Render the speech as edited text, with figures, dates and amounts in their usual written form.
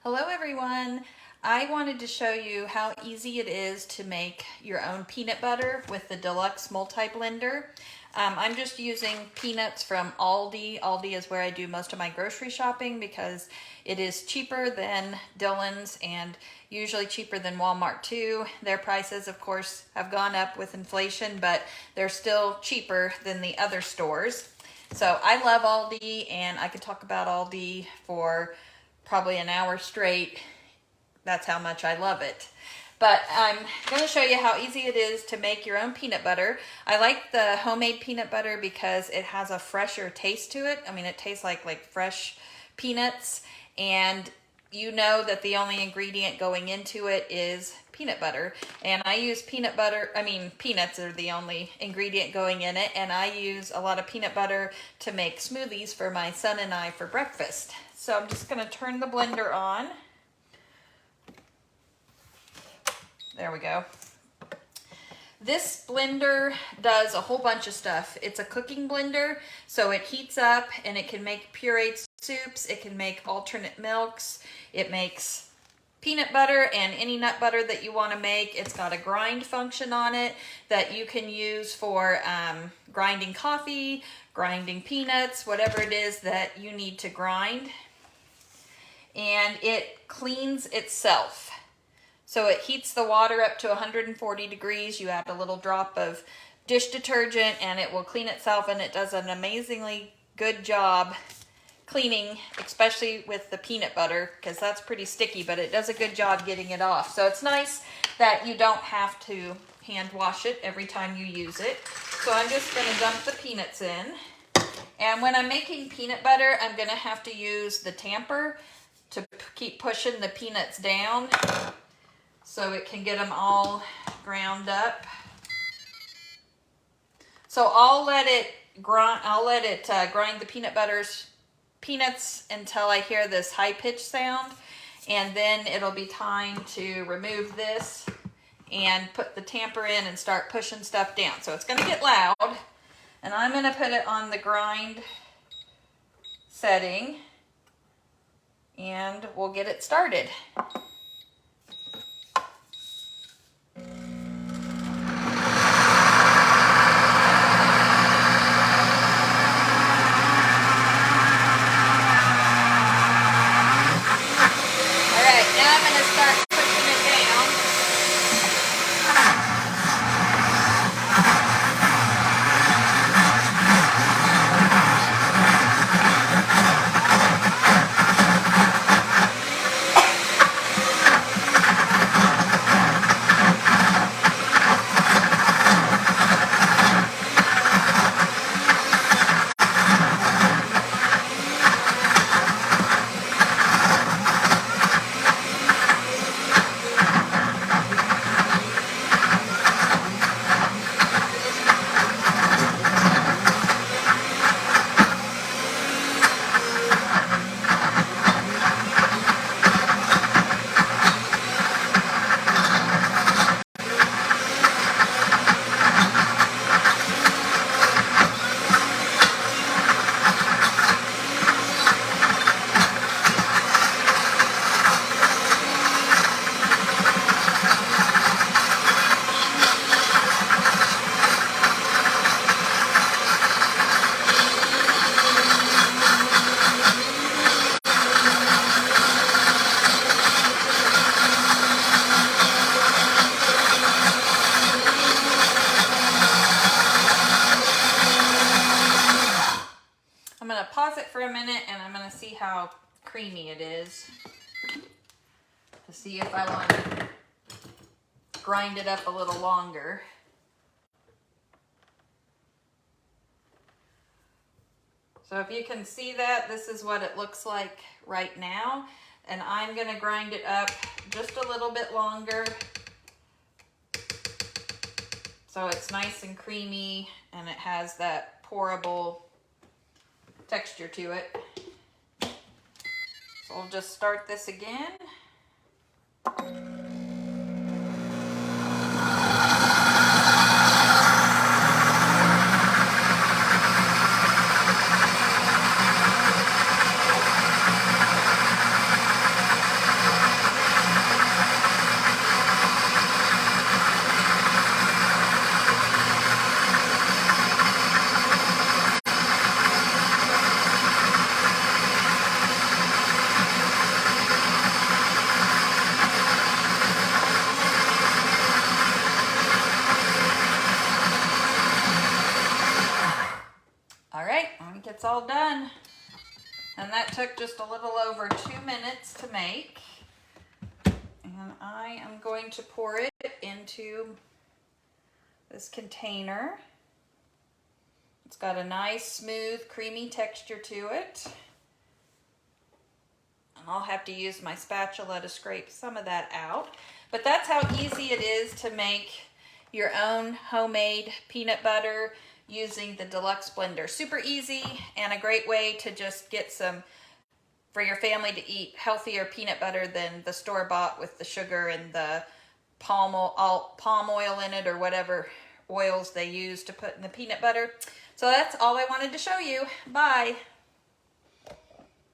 Hello everyone. I wanted to show you how easy it is to make your own peanut butter with the Deluxe multi-blender. I'm just using peanuts from Aldi. Aldi is where I do most of my grocery shopping because it is cheaper than Dillon's and usually cheaper than Walmart too. Their prices, of course, have gone up with inflation, but they're still cheaper than the other stores. So I love Aldi, and I could talk about Aldi for probably an hour straight. That's how much I love it. But I'm going to show you how easy it is to make your own peanut butter. I like the homemade peanut butter because it has a fresher taste to it. I mean, it tastes like fresh peanuts, and you know that the only ingredient going into it is peanut butter. And I use peanuts are the only ingredient going in it, and I use a lot of peanut butter to make smoothies for my son and I for breakfast. So I'm just going to turn the blender on. There we go. This blender does a whole bunch of stuff. It's a cooking blender, so it heats up and it can make pureed soups. It can make alternate milks. It makes peanut butter and any nut butter that you want to make. It's got a grind function on it that you can use for grinding coffee, grinding peanuts, whatever it is that you need to grind. And it cleans itself. So it heats the water up to 140 degrees. You add a little drop of dish detergent and it will clean itself, and it does an amazingly good job cleaning, especially with the peanut butter, because that's pretty sticky, but it does a good job getting it off. So it's nice that you don't have to hand wash it every time you use it. So I'm just going to dump the peanuts in. And when I'm making peanut butter, I'm going to have to use the tamper to keep pushing the peanuts down so it can get them all ground up. So I'll let it grind the peanuts until I hear this high-pitched sound, and then it'll be time to remove this and put the tamper in and start pushing stuff down. So it's going to get loud, and I'm going to put it on the grind setting, and we'll get it started. I'm going to pause it for a minute, and I'm going to see how creamy it is to see if I want to grind it up a little longer. So if you can see that, this is what it looks like right now, and I'm going to grind it up just a little bit longer so it's nice and creamy and it has that pourable texture to it. So we'll just start this again. And that took just a little over 2 minutes to make. And I am going to pour it into this container. It's got a nice, smooth, creamy texture to it. And I'll have to use my spatula to scrape some of that out. But that's how easy it is to make your own homemade peanut butter using the Deluxe blender. Super easy and a great way to just get some, for your family to eat healthier peanut butter than the store-bought with the sugar and the palm oil in it, or whatever oils they use to put in the peanut butter. So that's all I wanted to show you. Bye.